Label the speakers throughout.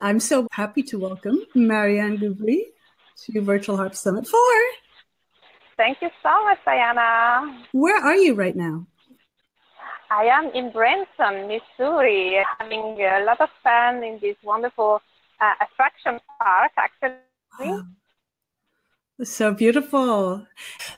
Speaker 1: I'm so happy to welcome Marianne Gubri to Virtual Harp Summit 4.
Speaker 2: Thank you so much, Diana.
Speaker 1: Where are you right now?
Speaker 2: I am in Branson, Missouri, having a lot of fun in this wonderful attraction park, actually.
Speaker 1: Wow. So beautiful.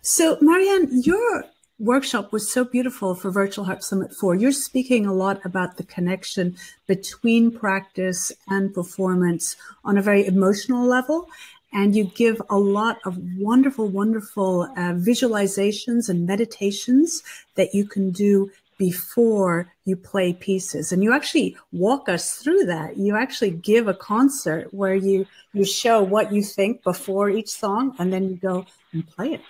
Speaker 1: So, Marianne, your workshop was so beautiful for Virtual Harp Summit 4. You're speaking a lot about the connection between practice and performance on a very emotional level. And you give a lot of wonderful, wonderful visualizations and meditations that you can do before you play pieces. And you actually walk us through that. You actually give a concert where you show what you think before each song, and then you go and play it.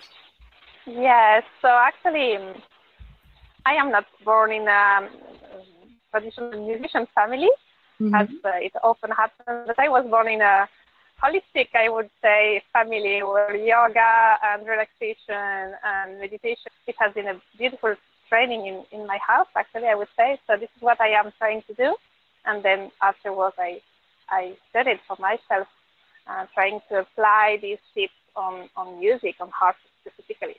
Speaker 2: Yes, so actually, I am not born in a traditional musician family, as it often happens, but I was born in a holistic, I would say, family where yoga and relaxation and meditation, it has been a beautiful training in my house, actually, I would say. So this is what I am trying to do. And then afterwards, I studied for myself, trying to apply these tips on music, on harp specifically.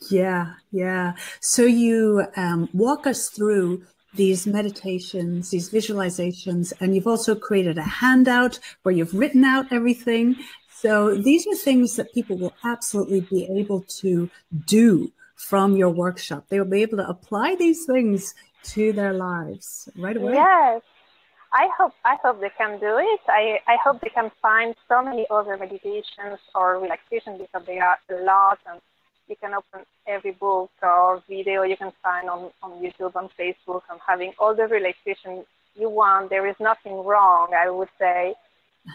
Speaker 1: Yeah, yeah. So you walk us through these meditations, these visualizations, and you've also created a handout where you've written out everything. So these are things that people will absolutely be able to do from your workshop. They will be able to apply these things to their lives right away.
Speaker 2: Yes, I hope they can do it. I hope they can find so many other meditations or relaxation, because there are a lot, and you can open every book or video you can find on YouTube, on Facebook, and having all the relaxation you want. There is nothing wrong, I would say.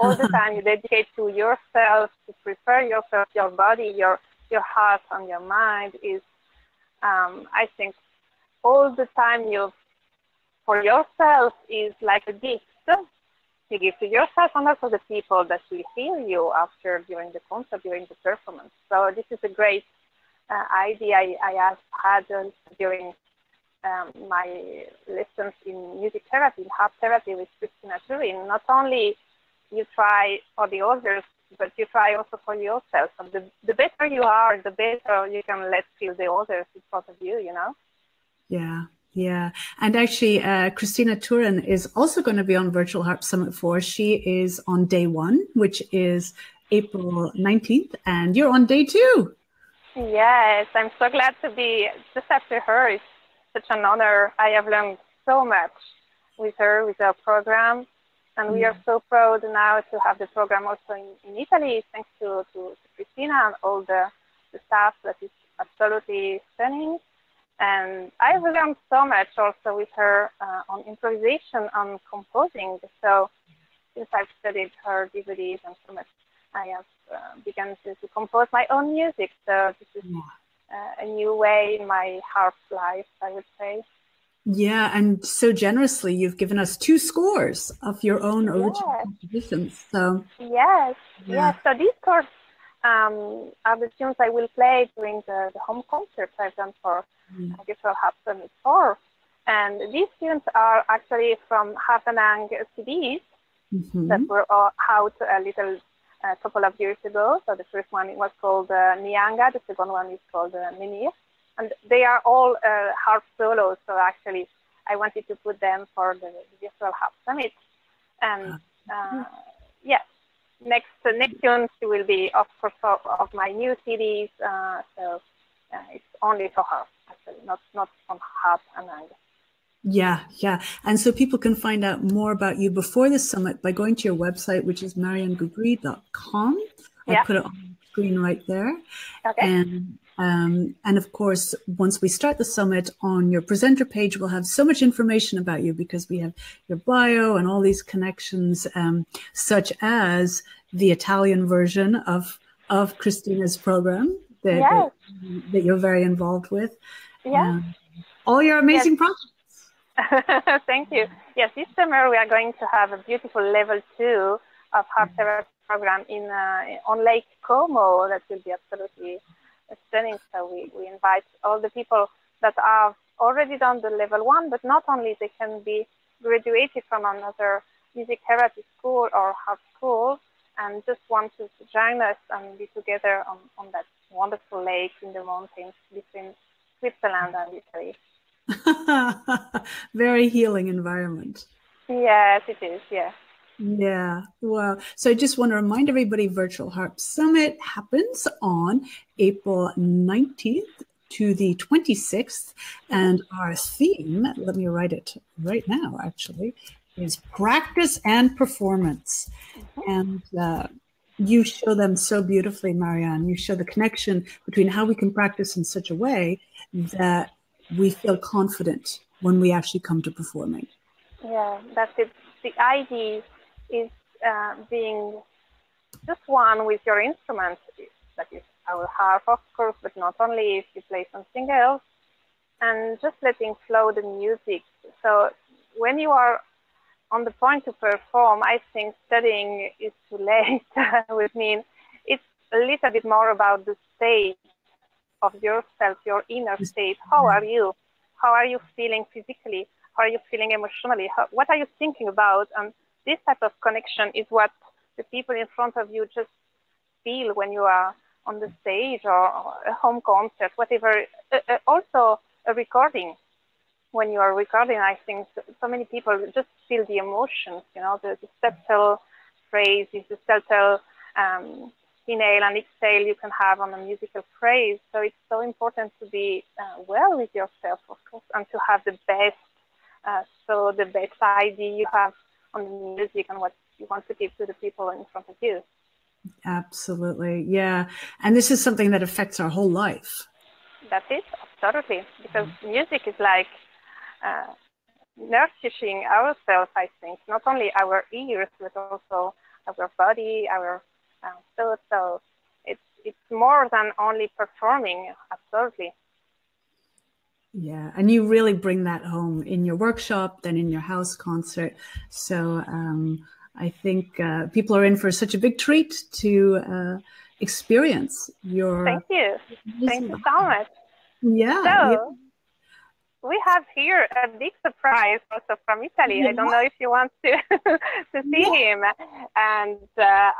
Speaker 2: All the time you dedicate to yourself, to prepare yourself, your body, your heart and your mind is, I think, all the time you for yourself is like a gift you give to yourself and also the people that will hear you after, during the concert, during the performance. So this is a great idea I have had during my lessons in music therapy, in harp therapy with Christina Turin. Not only you try for the others, but you try also for yourself. And the better you are, the better you can let feel the others in front of you, you know?
Speaker 1: Yeah. Yeah. And actually, Christina Turin is also going to be on Virtual Harp Summit 4. She is on day 1, which is April 19th, and you're on day 2.
Speaker 2: Yes, I'm so glad to be just after her. It's such an honor. I have learned so much with her, with her program. And we are so proud now to have the program also in Italy, thanks to Christina and all the staff that is absolutely stunning. And I've learned so much also with her on improvisation, on composing. So since I've studied her DVDs and so much, I have begun to compose my own music. So this is a new way in my harp life, I would say.
Speaker 1: Yeah, and so generously, you've given us 2 scores of your own original compositions. So
Speaker 2: yes. So these scores are the tunes I will play during the home concerts I've done for Virtual Harp Summit 4. And these tunes are actually from Harp CDs that were out a little couple of years ago. So the first one was called Nyanga, the second one is called Menhir. And they are all harp solos. So actually, I wanted to put them for the Virtual Harp Summit. And next tunes will be, of course, of my new CDs. So it's only for harp, actually, not on harp and angle.
Speaker 1: Yeah. And so people can find out more about you before the summit by going to your website, which is mariannegubri.com. I put it on the screen right there.
Speaker 2: Okay.
Speaker 1: And of course, once we start the summit, on your presenter page, we'll have so much information about you, because we have your bio and all these connections, such as the Italian version of Christina's program that you're very involved with. All your amazing projects.
Speaker 2: Thank you. Yes, this summer we are going to have a beautiful level 2 of harp therapy program on Lake Como. That will be absolutely stunning. So we invite all the people that have already done the level 1, but not only, they can be graduated from another music therapy school or harp school and just want to join us and be together on that wonderful lake in the mountains between Switzerland and Italy.
Speaker 1: Very healing environment.
Speaker 2: Yes, it is. Yeah.
Speaker 1: Yeah. Wow. So I just want to remind everybody, Virtual Harp Summit happens on April 19th to the 26th. And our theme, let me write it right now, actually, is practice and performance. And you show them so beautifully, Marianne. You show the connection between how we can practice in such a way that we feel confident when we actually come to performing.
Speaker 2: Yeah, that's it. The idea is being just one with your instrument. That is our harp, of course, but not only if you play something else, and just letting flow the music. So when you are on the point to perform, I think studying is too late. Which means it's a little bit more about the state of yourself, your inner state. How are you? How are you feeling physically? How are you feeling emotionally? What are you thinking about? And this type of connection is what the people in front of you just feel when you are on the stage or a home concert, whatever. Also a recording. When you are recording, I think so many people just feel the emotions, you know, the subtle phrases, the subtle inhale and exhale you can have on a musical phrase. So it's so important to be well with yourself, of course, and to have the best, the best idea you have on the music and what you want to give to the people in front of you.
Speaker 1: Absolutely. Yeah. And this is something that affects our whole life.
Speaker 2: That's it, absolutely. Because music is like nourishing ourselves, I think, not only our ears, but also our body, our thoughts. So it's more than only performing, absolutely.
Speaker 1: Yeah, and you really bring that home in your workshop, then in your house concert. So I think people are in for such a big treat to experience your.
Speaker 2: Thank you. Thank you so much.
Speaker 1: Yeah.
Speaker 2: So
Speaker 1: yeah.
Speaker 2: we have here a big surprise also from Italy. Yeah. I don't know if you want to to see him. And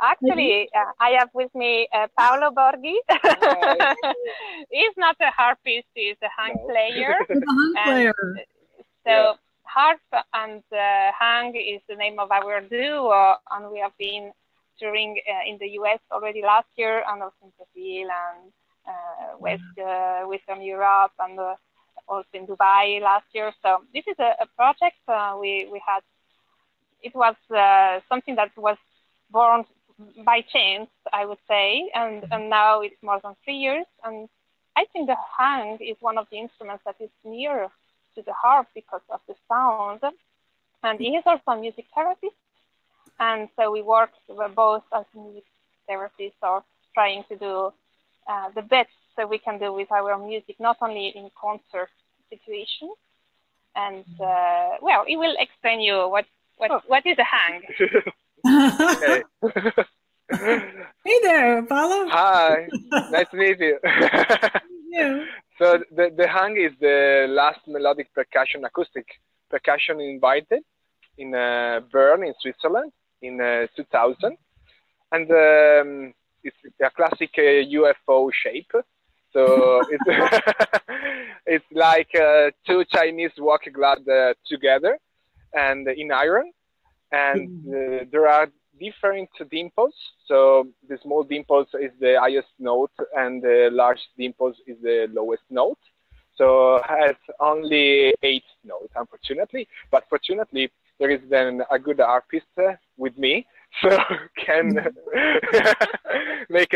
Speaker 2: actually, I have with me Paolo Borghi. He's not a harpist; he's a hang player.
Speaker 1: He's a hang player.
Speaker 2: So harp and hang is the name of our duo, and we have been touring in the US already last year, and also in Brazil and Western Europe, and also in Dubai last year. So this is a project we had. It was something that was born by chance, I would say, and now it's more than 3 years. And I think the hang is one of the instruments that is near to the harp because of the sound. And he is also a music therapist. And so we work both as music therapists or trying to do the best that we can do with our music, not only in concert situations. And well, he will explain you what is a hang.
Speaker 3: Okay.
Speaker 1: Hey there, Paolo.
Speaker 3: Hi, nice to meet you.
Speaker 1: Yeah.
Speaker 3: So the hang is the last melodic percussion, acoustic percussion invited in Bern in Switzerland in 2000. And it's a classic UFO shape. So it's like two Chinese rock glad together and in iron. And there are different dimples. So the small dimples is the highest note and the large dimples is the lowest note. So it has only 8 notes, unfortunately. But fortunately, there is then a good harpist with me, so can make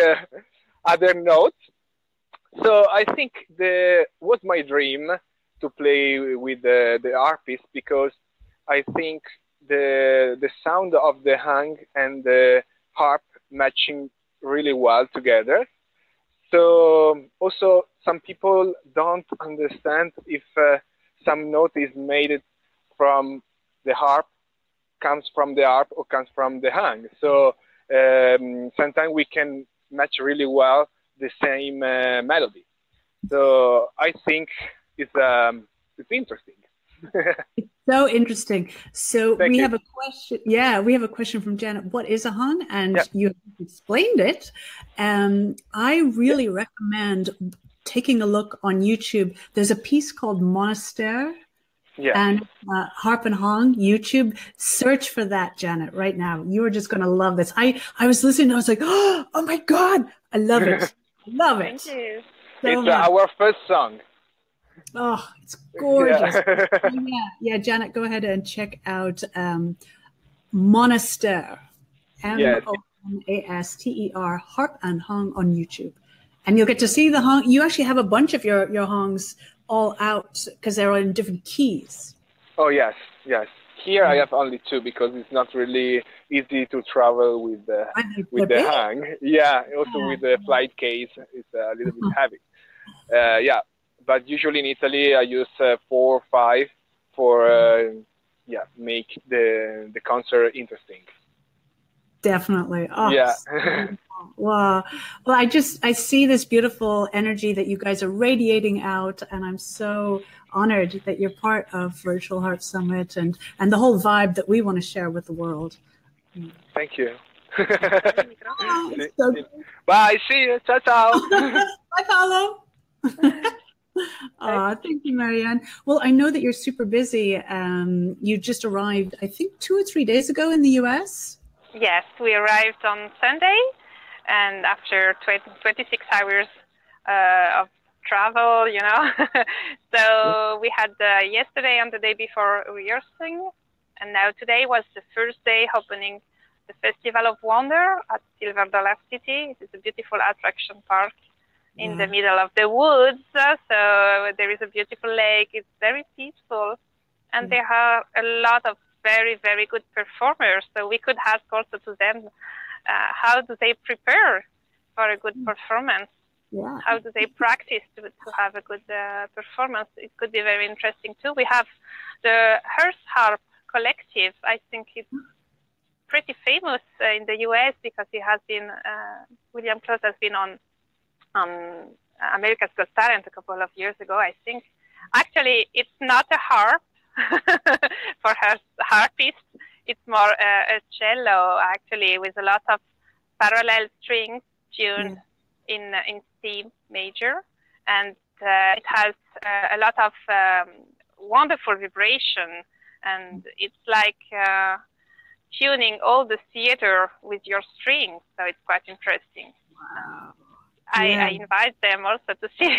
Speaker 3: other notes. So I think was my dream to play with the harpist, because I think the sound of the hang and the harp matching really well together. So also some people don't understand if some note is made from the harp, comes from the harp, or comes from the hang. So sometimes we can match really well the same melody. So I think it's interesting.
Speaker 1: So interesting. So
Speaker 3: Thank
Speaker 1: we
Speaker 3: you.
Speaker 1: have a question. Yeah, we have a question from Janet. What is a hung? And
Speaker 3: Yeah.
Speaker 1: you explained it. I really recommend taking a look on YouTube. There's a piece called Monastery
Speaker 3: Yeah.
Speaker 1: and Harp and Hong YouTube. Search for that, Janet, right now. You are just going to love this. I was listening. I was like, oh my God, I love it. Love it.
Speaker 2: Thank you.
Speaker 1: So
Speaker 3: It's
Speaker 1: much.
Speaker 3: our first song.
Speaker 1: Oh, it's gorgeous.
Speaker 3: Yeah.
Speaker 1: Yeah, Janet, go ahead and check out Monastery,
Speaker 3: Yes.
Speaker 1: Monaster, Harp and Hong on YouTube. And you'll get to see the hong. You actually have a bunch of your hongs all out because they're in different keys.
Speaker 3: Oh, yes. Yes. Here I have only two because it's not really easy to travel with the hang. Yeah, also with the flight case, it's a little bit heavy. Yeah, but usually in Italy I use 4 or 5 for make the concert interesting.
Speaker 1: Definitely. Oh,
Speaker 3: yeah.
Speaker 1: Wow. Well, I see this beautiful energy that you guys are radiating out, and I'm so honored that you're part of Virtual Harp Summit and the whole vibe that we want to share with the world.
Speaker 3: Thank you.
Speaker 1: So
Speaker 3: Bye. See you. Ciao, ciao.
Speaker 1: Bye, Paolo. Thank you, Marianne. Well, I know that you're super busy. You just arrived, I think, 2 or 3 days ago in the US.
Speaker 2: Yes, we arrived on Sunday, and after 26 hours of travel, so we had yesterday and the day before rehearsing, and now today was the first day opening the Festival of Wonder at Silver Dollar City. It is a beautiful attraction park in the middle of the woods, so there is a beautiful lake. It's very peaceful, and there are a lot of very, very good performers. So we could ask also to them, how do they prepare for a good performance?
Speaker 1: Yeah.
Speaker 2: How do they practice to have a good performance? It could be very interesting too. We have the Harp Collective. I think it's pretty famous in the US because he has been, William Close has been on America's Got Talent a couple of years ago, I think. Actually, it's not a harp. For her harpist, it's more a cello, actually, with a lot of parallel strings tuned in C major, and it has a lot of wonderful vibration, and it's like tuning all the theater with your strings, so it's quite interesting.
Speaker 1: Wow.
Speaker 2: I invite them also to see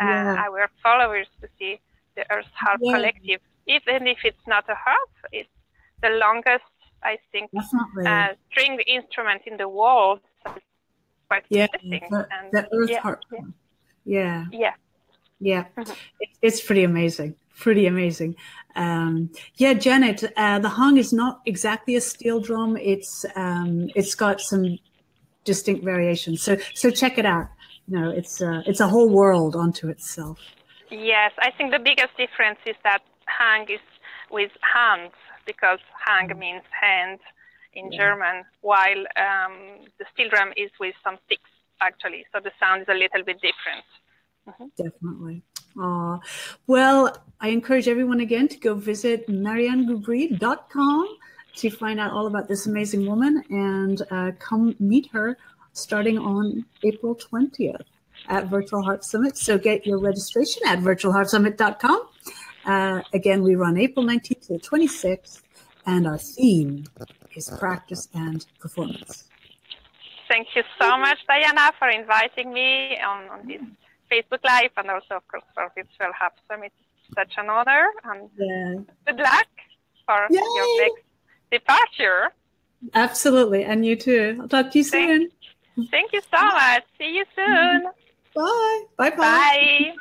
Speaker 2: our followers to see the Earth Harp Collective. Even if it's not a harp, it's the longest, I think, stringed instrument in the world. So it's quite interesting.
Speaker 1: The Earth Harp. Yeah. It's pretty amazing. Janet, the hung is not exactly a steel drum. It's got some distinct variations. So check it out. It's a whole world unto itself.
Speaker 2: Yes, I think the biggest difference is that hang is with hands, because hang means hand in German, while the steel drum is with some sticks, actually. So the sound is a little bit different.
Speaker 1: Definitely. Well, I encourage everyone again to go visit mariannegubri.com to find out all about this amazing woman and come meet her starting on April 20th. At Virtual Harp Summit. So get your registration at virtualharpsummit.com. Again, we run April 19th to the 26th, and our theme is practice and performance.
Speaker 2: Thank you so much, Diana, for inviting me on this Facebook Live, and also, of course, for Virtual Harp Summit. Such an honor, and good luck for your next departure.
Speaker 1: Absolutely, and you too. I'll talk to you soon.
Speaker 2: Thank you so much. See you soon.
Speaker 1: Bye. Bye.
Speaker 2: Bye.